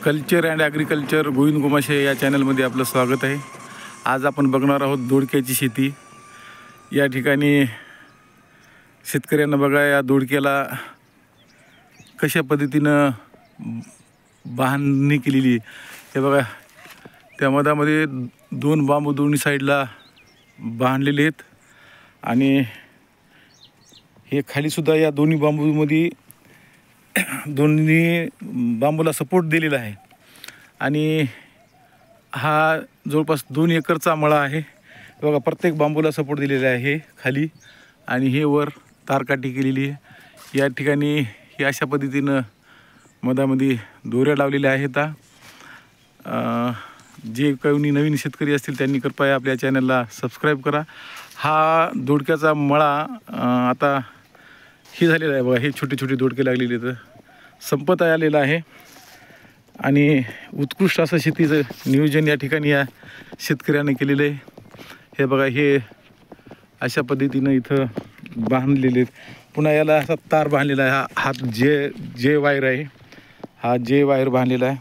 Culture and agriculture Govind Gomashe या चॅनलमध्ये आपलं स्वागत आहे। आज आपण बघणार आहोत दोडक्याची शेती। या ठिकाणी शेतकऱ्यांना बघा या दोडक्याला कशा पद्धतीनं बांधणी केलेली आहे। हे बघा त्या मधामध्ये दोन बांबू दोन्ही साईडला बांधलेले आहेत आणि हे खाली सुद्धा या दोन्ही बांबूमध्ये दोन्ही बांबूला सपोर्ट दिलेला आहे आणि हा जवळपास 2 एकरचा मळा आहे। बघा प्रत्येक बांबूला सपोर्ट दिलेला आहे खाली आणि हे वर तारकाठी केलेली आहे। या ठिकाणी हे अशा पद्धतीनं मधामध्ये दोऱ्या लावलेल्या आहेत। जे कोणी नवीन शेतकरी असतील त्यांनी कृपया आपल्या चॅनलला सबस्क्राईब करा। हा दोडक्याचा मळा आता हे झालेला आहे। बघा हे छोटे छोटे दोडके लागलेले आहेत, संपत आलेला आहे आणि उत्कृष्ट असं शेतीचं नियोजन या ठिकाणी या शेतकऱ्याने केलेलं आहे। हे बघा हे अशा पद्धतीनं इथं बांधलेले आहेत। पुन्हा याला असा तार बांधलेला आहे। हा जे वायर आहे, हा जे वायर बांधलेला आहे।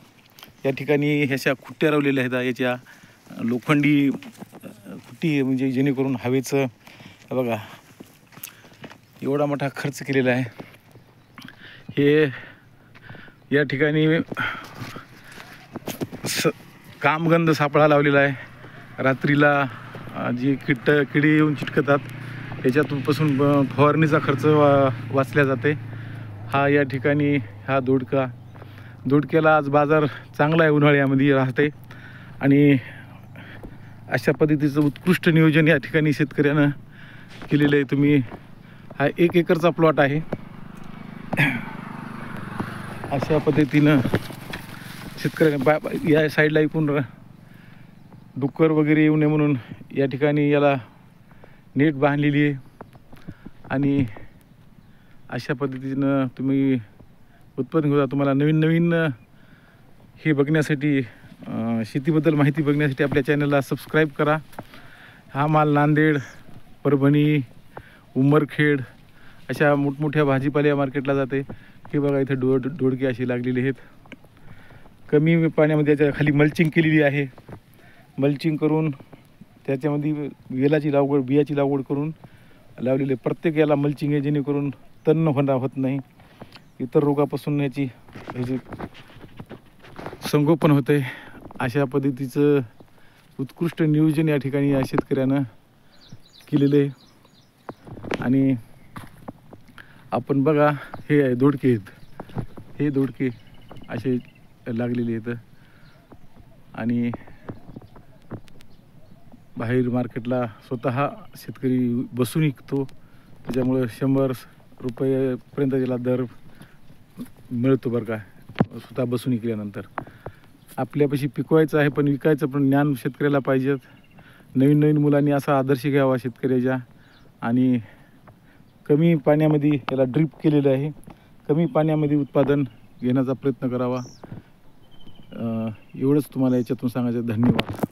या ठिकाणी ह्याच्या खुट्ट्या लावलेल्या आहेत, याच्या लोखंडी खुट्टी म्हणजे जेणेकरून हवेचं बघा एवढा मोठा खर्च केलेला आहे। हे या ठिकाणी कामगंध सापळा लावलेला आहे। रात्रीला जी किडे येऊन चिटकतात याच्यातूनपासून फवारणीचा खर्च वाचल्या जाते। हा या ठिकाणी हा दोडक्याला आज बाजार चांगला आहे, उन्हाळ्यामध्ये राहते आणि अशा पद्धतीचं उत्कृष्ट नियोजन या ठिकाणी शेतकऱ्यानं केलेलं आहे। तुम्ही हा 1 एकरचा प्लॉट आहे। अशा पद्धतीनं शेतकऱ्याने या साईडला इकून डुक्कर वगैरे येऊ नये म्हणून या ठिकाणी याला नेट बांधलेली आहे आणि अशा पद्धतीनं तुम्ही उत्पन्न घेता। तुम्हाला नवीन हे बघण्यासाठी शेतीबद्दल माहिती बघण्यासाठी आपल्या चॅनलला सबस्क्राईब करा। हा माल नांदेड, परभणी, उमरखेड अशा मोठमोठ्या भाजीपाल्या मार्केटला जाते। हे बघा इथे दोडके अशी लागलेले आहेत। कमी पाण्यामध्ये याच्या खाली मल्चिंग केलेली आहे। मल्चिंग करून त्याच्यामध्ये बियाची लागवड करून लावलेली आहे। प्रत्येक याला मल्चिंग आहे जेणेकरून तण होत नाही, इतर रोगापासून याची संगोपन होते। अशा पद्धतीचं उत्कृष्ट नियोजन या ठिकाणी या शेतकऱ्यानं केलेलं आहे आणि आपण बघा हे आहे दोडके आहेत, हे दोडके असे लागलेले आहेत आणि बाहेर मार्केटला स्वतः शेतकरी बसून विकतो, त्याच्यामुळं 100 रुपयेपर्यंत त्याला दर मिळतो बरं का, स्वतः बसून विकल्यानंतर। आपल्यापाशी पिकवायचं आहे पण विकायचं पण ज्ञान शेतकऱ्याला पाहिजेत। नवीन मुलांनी असा आदर्श घ्यावा शेतकऱ्याच्या आणि कमी पाण्यामध्ये याला ड्रीप केलेलं आहे, कमी पाण्यामध्ये उत्पादन घेण्याचा प्रयत्न करावा। एवढंच तुम्हाला याच्यातून सांगायचं। धन्यवाद।